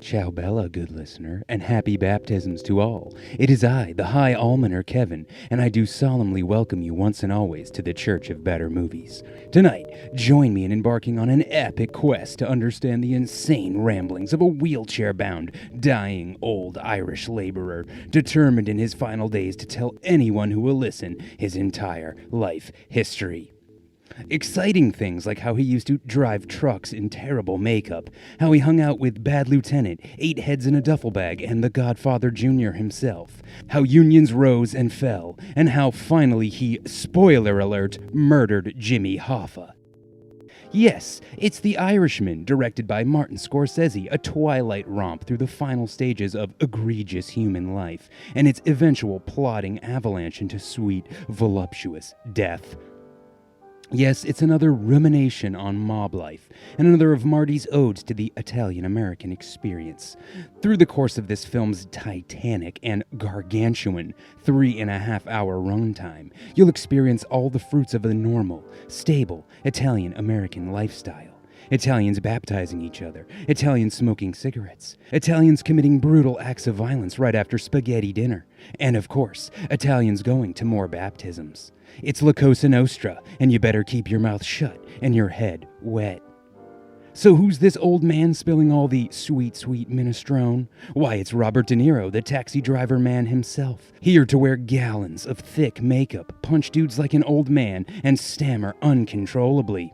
Ciao Bella, good listener, and happy baptisms to all. It is I, the High Almoner Kevin, and I do solemnly welcome you once and always to the Church of Better Movies. Tonight, join me in embarking on an epic quest to understand the insane ramblings of a wheelchair-bound, dying old Irish laborer, determined in his final days to tell anyone who will listen his entire life history. Exciting things like how he used to drive trucks in terrible makeup, how he hung out with Bad Lieutenant, 8 heads in a duffel bag, and the Godfather Jr. himself, how unions rose and fell, and how finally he, spoiler alert, murdered Jimmy Hoffa. Yes, it's The Irishman, directed by Martin Scorsese, a twilight romp through the final stages of egregious human life, and its eventual plodding avalanche into sweet, voluptuous death. Yes, it's another rumination on mob life, and another of Marty's odes to the Italian-American experience. Through the course of this film's titanic and gargantuan 3.5-hour runtime, you'll experience all the fruits of a normal, stable Italian-American lifestyle. Italians baptizing each other, Italians smoking cigarettes, Italians committing brutal acts of violence right after spaghetti dinner, and of course, Italians going to more baptisms. It's La Cosa Nostra, and you better keep your mouth shut and your head wet. So who's this old man spilling all the sweet, sweet minestrone? Why, it's Robert De Niro, the taxi driver man himself, here to wear gallons of thick makeup, punch dudes like an old man, and stammer uncontrollably.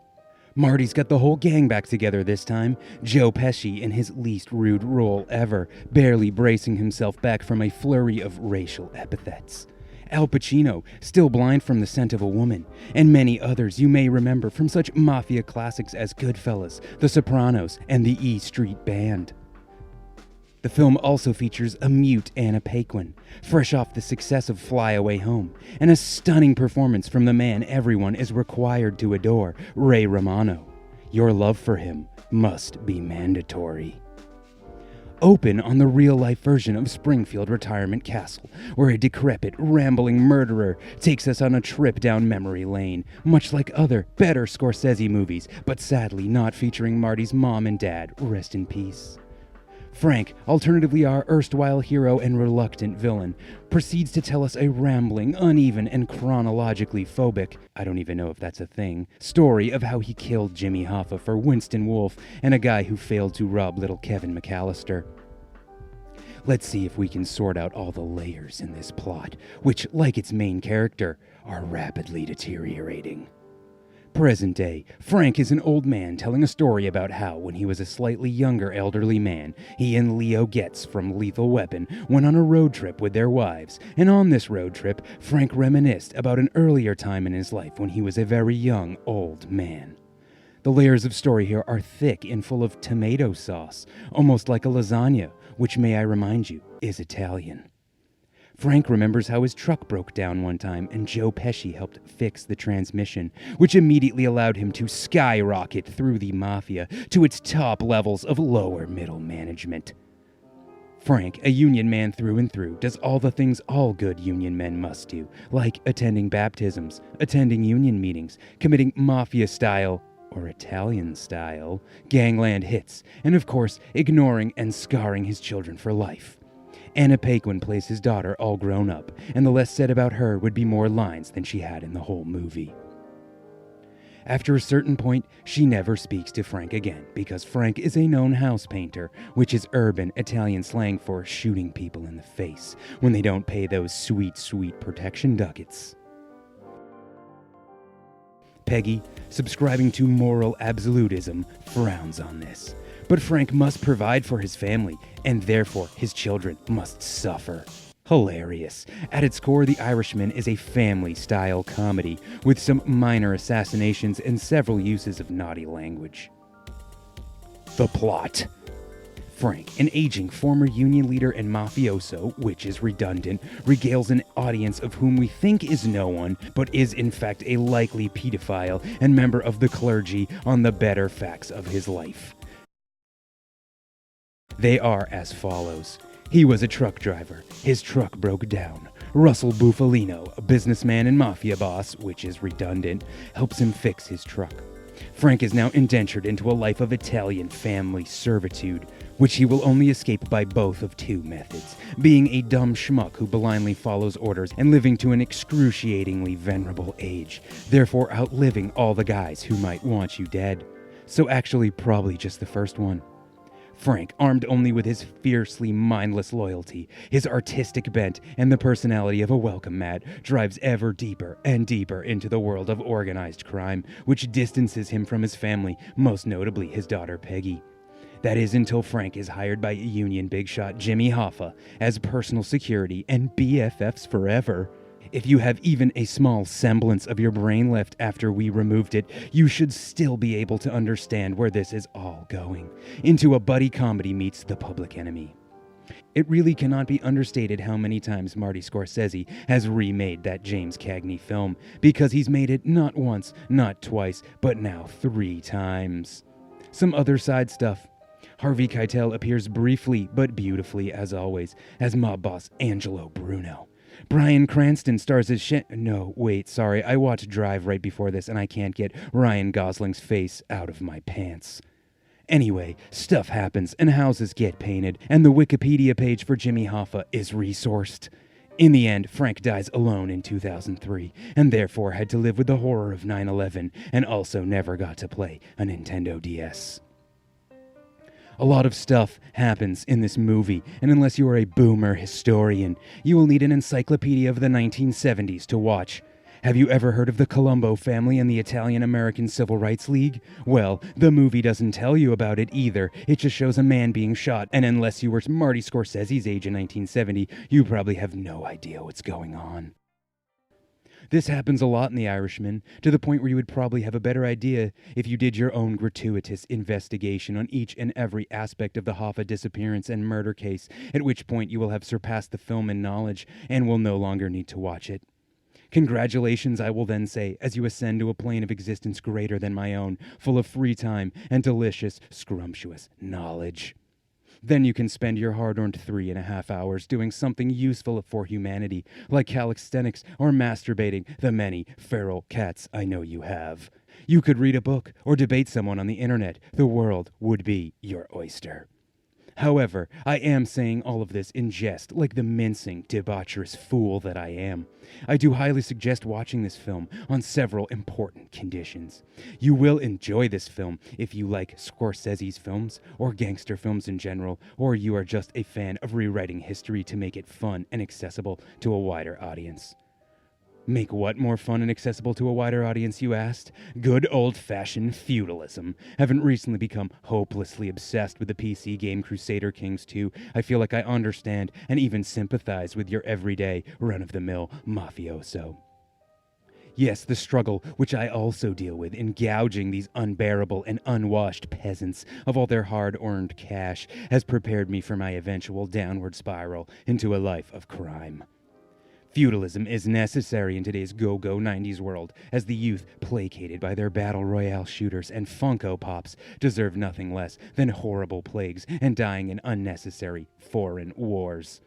Marty's got the whole gang back together this time, Joe Pesci in his least rude role ever, barely bracing himself back from a flurry of racial epithets. Al Pacino, still blind from the scent of a woman, and many others you may remember from such mafia classics as Goodfellas, The Sopranos, and the E Street Band. The film also features a mute Anna Paquin, fresh off the success of Fly Away Home, and a stunning performance from the man everyone is required to adore, Ray Romano. Your love for him must be mandatory. Open on the real-life version of Springfield Retirement Castle, where a decrepit, rambling murderer takes us on a trip down memory lane, much like other, better Scorsese movies, but sadly not featuring Marty's mom and dad, rest in peace. Frank, alternatively our erstwhile hero and reluctant villain, proceeds to tell us a rambling, uneven, and chronologically phobic, I don't even know if that's a thing, story of how he killed Jimmy Hoffa for Winston Wolfe and a guy who failed to rob little Kevin McAllister. Let's see if we can sort out all the layers in this plot, which, like its main character, are rapidly deteriorating. Present day, Frank is an old man telling a story about how, when he was a slightly younger elderly man, he and Leo Getz from Lethal Weapon went on a road trip with their wives, and on this road trip, Frank reminisced about an earlier time in his life when he was a very young old man. The layers of story here are thick and full of tomato sauce, almost like a lasagna, which, may I remind you, is Italian. Frank remembers how his truck broke down one time and Joe Pesci helped fix the transmission, which immediately allowed him to skyrocket through the mafia to its top levels of lower middle management. Frank, a union man through and through, does all the things all good union men must do, like attending baptisms, attending union meetings, committing mafia-style, or Italian-style, gangland hits, and of course, ignoring and scarring his children for life. Anna Paquin plays his daughter all grown up, and the less said about her would be more lines than she had in the whole movie. After a certain point, she never speaks to Frank again, because Frank is a known house painter, which is urban Italian slang for shooting people in the face when they don't pay those sweet, sweet protection ducats. Peggy, subscribing to moral absolutism, frowns on this. But Frank must provide for his family, and therefore his children must suffer. Hilarious. At its core, The Irishman is a family-style comedy, with some minor assassinations and several uses of naughty language. The plot. Frank, an aging former union leader and mafioso, which is redundant, regales an audience of whom we think is no one, but is in fact a likely pedophile and member of the clergy on the better facts of his life. They are as follows. He was a truck driver. His truck broke down. Russell Bufalino, a businessman and mafia boss, which is redundant, helps him fix his truck. Frank is now indentured into a life of Italian family servitude, which he will only escape by both of two methods: being a dumb schmuck who blindly follows orders and living to an excruciatingly venerable age, therefore outliving all the guys who might want you dead. So actually probably just the first one. Frank, armed only with his fiercely mindless loyalty, his artistic bent, and the personality of a welcome mat, drives ever deeper and deeper into the world of organized crime, which distances him from his family, most notably his daughter Peggy. That is until Frank is hired by union big shot Jimmy Hoffa as personal security and BFFs forever. If you have even a small semblance of your brain left after we removed it, you should still be able to understand where this is all going. Into a buddy comedy meets The Public Enemy. It really cannot be understated how many times Marty Scorsese has remade that James Cagney film, because he's made it not once, not twice, but now 3 times. Some other side stuff. Harvey Keitel appears briefly but beautifully, as always, as mob boss Angelo Bruno. Bryan Cranston stars as I watched Drive right before this and I can't get Ryan Gosling's face out of my pants. Anyway, stuff happens and houses get painted, and the Wikipedia page for Jimmy Hoffa is resourced. In the end, Frank dies alone in 2003, and therefore had to live with the horror of 9/11, and also never got to play a Nintendo DS. A lot of stuff happens in this movie, and unless you are a boomer historian, you will need an encyclopedia of the 1970s to watch. Have you ever heard of the Colombo family and the Italian-American Civil Rights League? Well, the movie doesn't tell you about it either. It just shows a man being shot, and unless you were Marty Scorsese's age in 1970, you probably have no idea what's going on. This happens a lot in The Irishman, to the point where you would probably have a better idea if you did your own gratuitous investigation on each and every aspect of the Hoffa disappearance and murder case, at which point you will have surpassed the film in knowledge and will no longer need to watch it. Congratulations, I will then say, as you ascend to a plane of existence greater than my own, full of free time and delicious, scrumptious knowledge. Then you can spend your hard-earned 3.5 hours doing something useful for humanity, like calisthenics or masturbating the many feral cats I know you have. You could read a book or debate someone on the internet. The world would be your oyster. However, I am saying all of this in jest, like the mincing, debaucherous fool that I am. I do highly suggest watching this film on several important conditions. You will enjoy this film if you like Scorsese's films, or gangster films in general, or you are just a fan of rewriting history to make it fun and accessible to a wider audience. Make what more fun and accessible to a wider audience, you asked? Good old-fashioned feudalism. Haven't recently become hopelessly obsessed with the PC game Crusader Kings 2. I feel like I understand and even sympathize with your everyday, run-of-the-mill mafioso. Yes, the struggle, which I also deal with, in gouging these unbearable and unwashed peasants of all their hard-earned cash, has prepared me for my eventual downward spiral into a life of crime. Feudalism is necessary in today's go-go 90s world, as the youth, placated by their battle royale shooters and Funko Pops, deserve nothing less than horrible plagues and dying in unnecessary foreign wars.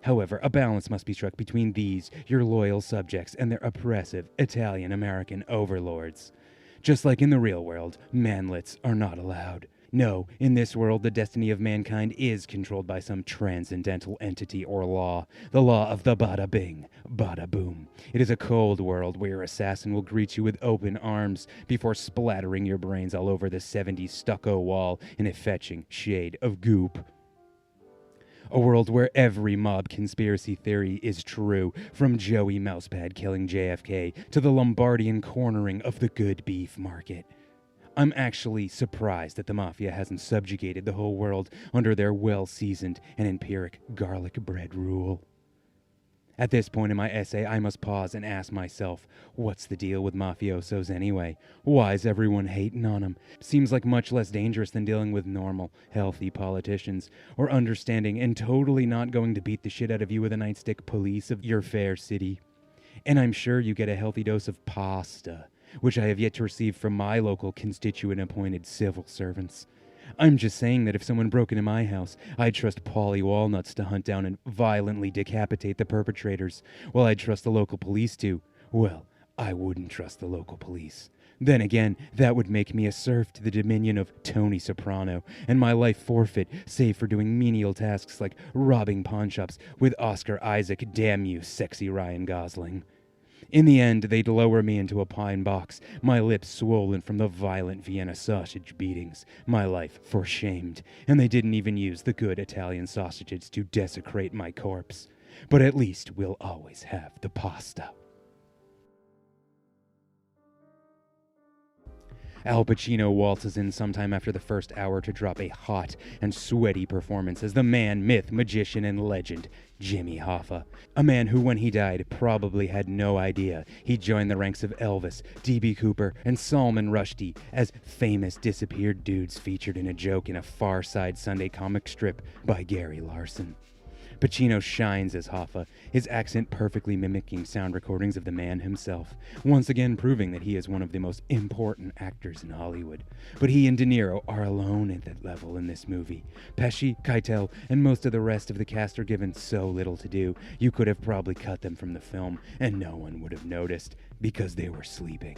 However, a balance must be struck between these, your loyal subjects, and their oppressive Italian-American overlords. Just like in the real world, manlets are not allowed. No, in this world, the destiny of mankind is controlled by some transcendental entity or law. The law of the bada bing, bada boom. It is a cold world where your assassin will greet you with open arms before splattering your brains all over the 70s stucco wall in a fetching shade of goop. A world where every mob conspiracy theory is true, from Joey Mousepad killing JFK to the Lombardian cornering of the good beef market. I'm actually surprised that the Mafia hasn't subjugated the whole world under their well-seasoned and empiric garlic bread rule. At this point in my essay, I must pause and ask myself, what's the deal with mafiosos anyway? Why is everyone hating on them? Seems like much less dangerous than dealing with normal, healthy politicians, or understanding and totally not going to beat the shit out of you with a nightstick police of your fair city. And I'm sure you get a healthy dose of pasta, which I have yet to receive from my local constituent-appointed civil servants. I'm just saying that if someone broke into my house, I'd trust Paulie Walnuts to hunt down and violently decapitate the perpetrators, while I'd trust the local police to, well, I wouldn't trust the local police. Then again, that would make me a serf to the dominion of Tony Soprano, and my life forfeit, save for doing menial tasks like robbing pawnshops with Oscar Isaac, damn you, sexy Ryan Gosling. In the end, they'd lower me into a pine box, my lips swollen from the violent Vienna sausage beatings, my life forshamed, and they didn't even use the good Italian sausages to desecrate my corpse. But at least we'll always have the pasta. Al Pacino waltzes in sometime after the first hour to drop a hot and sweaty performance as the man, myth, magician, and legend, Jimmy Hoffa. A man who, when he died, probably had no idea he'd join the ranks of Elvis, D.B. Cooper, and Salman Rushdie as famous disappeared dudes featured in a joke in a Far Side Sunday comic strip by Gary Larson. Pacino shines as Hoffa, his accent perfectly mimicking sound recordings of the man himself, once again proving that he is one of the most important actors in Hollywood. But he and De Niro are alone at that level in this movie. Pesci, Keitel, and most of the rest of the cast are given so little to do, you could have probably cut them from the film, and no one would have noticed, because they were sleeping.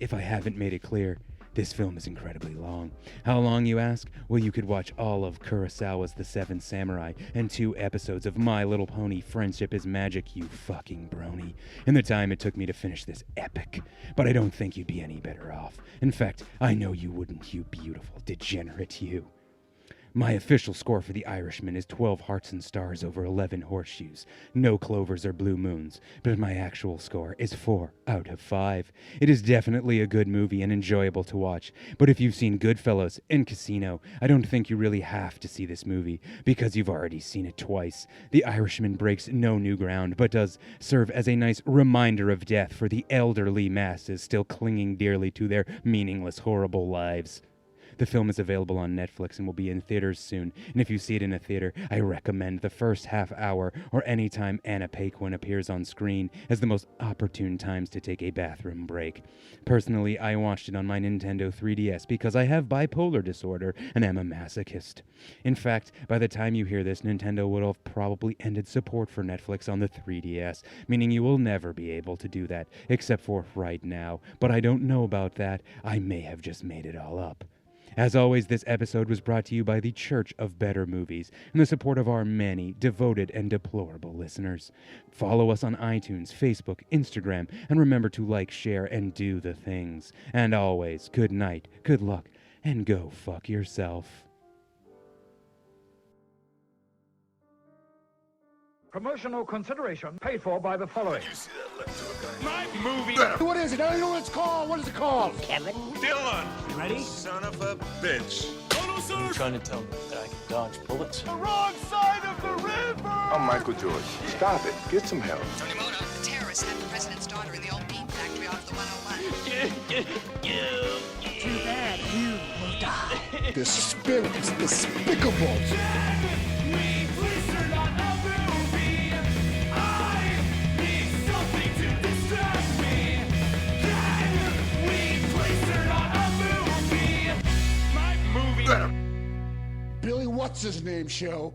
If I haven't made it clear, this film is incredibly long. How long, you ask? Well, you could watch all of Kurosawa's The Seven Samurai and 2 episodes of My Little Pony Friendship is Magic, you fucking brony, in the time it took me to finish this epic. But I don't think you'd be any better off. In fact, I know you wouldn't, you beautiful, degenerate you. My official score for The Irishman is 12 hearts and stars over 11 horseshoes. No clovers or blue moons, but my actual score is 4 out of 5. It is definitely a good movie and enjoyable to watch, but if you've seen Goodfellas and Casino, I don't think you really have to see this movie, because you've already seen it twice. The Irishman breaks no new ground, but does serve as a nice reminder of death for the elderly masses still clinging dearly to their meaningless, horrible lives. The film is available on Netflix and will be in theaters soon, and if you see it in a theater, I recommend the first half hour or any time Anna Paquin appears on screen as the most opportune times to take a bathroom break. Personally, I watched it on my Nintendo 3DS because I have bipolar disorder and am a masochist. In fact, by the time you hear this, Nintendo would have probably ended support for Netflix on the 3DS, meaning you will never be able to do that, except for right now. But I don't know about that. I may have just made it all up. As always, this episode was brought to you by the Church of Better Movies and the support of our many devoted and deplorable listeners. Follow us on iTunes, Facebook, Instagram, and remember to like, share, and do the things. And always, good night, good luck, and go fuck yourself. Promotional consideration paid for by the following. My movie. What is it? I don't know what it's called. What is it called? Kevin? Dylan. You ready? Son of a bitch. You're trying to tell me that I can dodge bullets? The wrong side of the river. I'm Michael George. Stop it. Get some help. Tony Moto, the terrorists had the president's daughter in the old bean factory off the 101. Too bad you will die. This spirit is despicable. Billy, what's his name show?